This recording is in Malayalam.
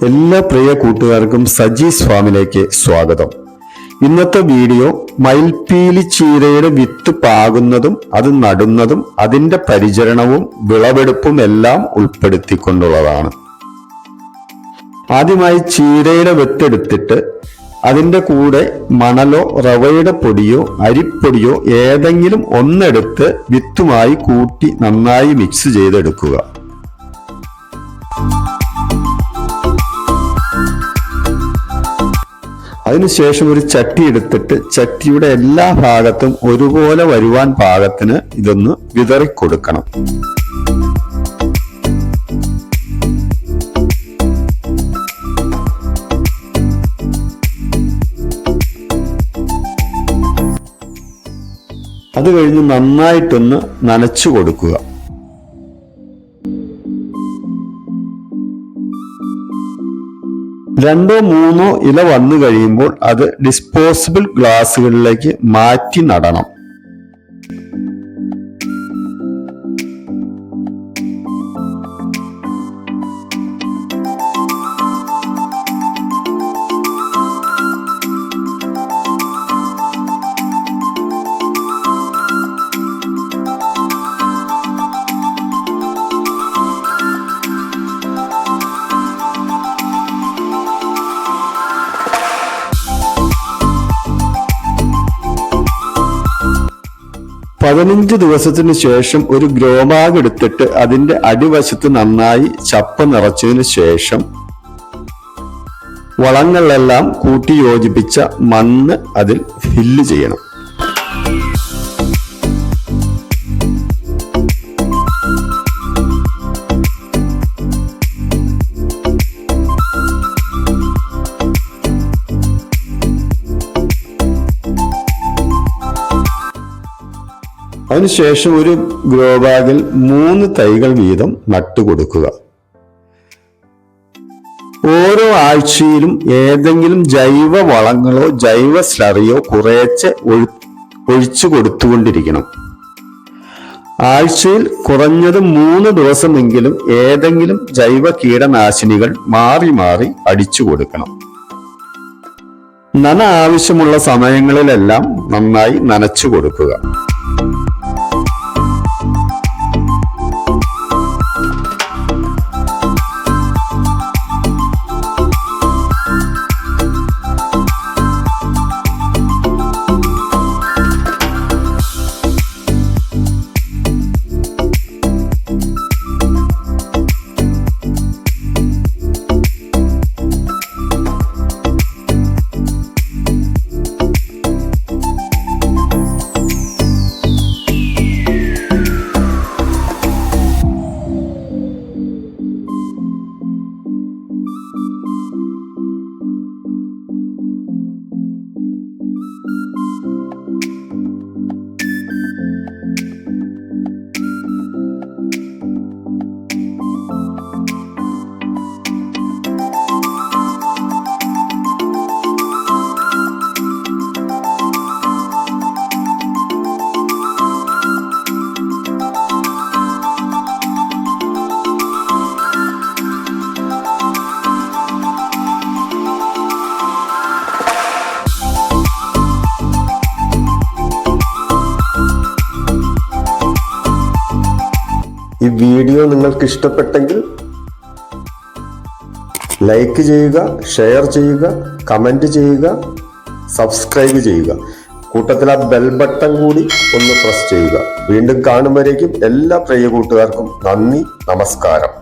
എല്ലാ പ്രിയ കൂട്ടുകാർക്കും സജീസ് ഫാമിലേക്ക് സ്വാഗതം. ഇന്നത്തെ വീഡിയോ മയിൽപ്പീലി ചീരയുടെ വിത്ത് പാകുന്നതും അത് നടുന്നതും അതിന്റെ പരിചരണവും വിളവെടുപ്പും എല്ലാം ഉൾപ്പെടുത്തിക്കൊണ്ടുള്ളതാണ്. ആദ്യമായി ചീരയുടെ വിത്തെടുത്തിട്ട് അതിന്റെ കൂടെ മണലോ റവയുടെ പൊടിയോ അരിപ്പൊടിയോ ഏതെങ്കിലും ഒന്നെടുത്ത് വിത്തുമായി കൂട്ടി നന്നായി മിക്സ് ചെയ്തെടുക്കുക. അതിനുശേഷം ഒരു ചട്ടി എടുത്തിട്ട് ചട്ടിയുടെ എല്ലാ ഭാഗത്തും ഒരുപോലെ വരുവാൻ പാകത്തിന് ഇതൊന്ന് വിതറിക്കൊടുക്കണം. അത് കഴിഞ്ഞ് നന്നായിട്ടൊന്ന് നനച്ചു കൊടുക്കുക. രണ്ടോ മൂന്നോ ഇല വന്നു കഴിയുമ്പോൾ അത് ഡിസ്പോസിബിൾ ഗ്ലാസുകളിലേക്ക് മാറ്റി നടണം. പതിനഞ്ച് ദിവസത്തിന് ശേഷം ഒരു ഗ്രോ ബാഗ് എടുത്തിട്ട് അതിന്റെ അടിവശത്ത് നന്നായി ചപ്പ് നിറച്ചതിന് ശേഷം വളങ്ങളെല്ലാം കൂട്ടി യോജിപ്പിച്ച മണ്ണ് അതിൽ ഫില്ല് ചെയ്യണം. അതിനുശേഷം ഒരു ഗ്രോ ബാഗിൽ 3 തൈകൾ വീതം നട്ടുകൊടുക്കുക. ഓരോ ആഴ്ചയിലും ഏതെങ്കിലും ജൈവ വളങ്ങളോ ജൈവ സ്ലറിയോ കുറേശ്ശെ ഒഴിച്ചു കൊടുത്തുകൊണ്ടിരിക്കണം. ആഴ്ചയിൽ കുറഞ്ഞത് 3 ദിവസമെങ്കിലും ഏതെങ്കിലും ജൈവ കീടനാശിനികൾ മാറി മാറി അടിച്ചു കൊടുക്കണം. നന ആവശ്യമുള്ള സമയങ്ങളിലെല്ലാം നന്നായി നനച്ചു കൊടുക്കുക. ഈ വീഡിയോ നിങ്ങൾക്ക് ഇഷ്ടപ്പെട്ടെങ്കിൽ ലൈക്ക് ചെയ്യുക, ഷെയർ ചെയ്യുക, കമന്റ് ചെയ്യുക, സബ്സ്ക്രൈബ് ചെയ്യുക. കൂട്ടത്തിൽ ആ ബെൽ ബട്ടൺ കൂടി ഒന്ന് പ്രസ് ചെയ്യുക. വീണ്ടും കാണുമ്പോഴേക്കും എല്ലാ പ്രിയ കൂട്ടുകാർക്കും നന്ദി, നമസ്കാരം.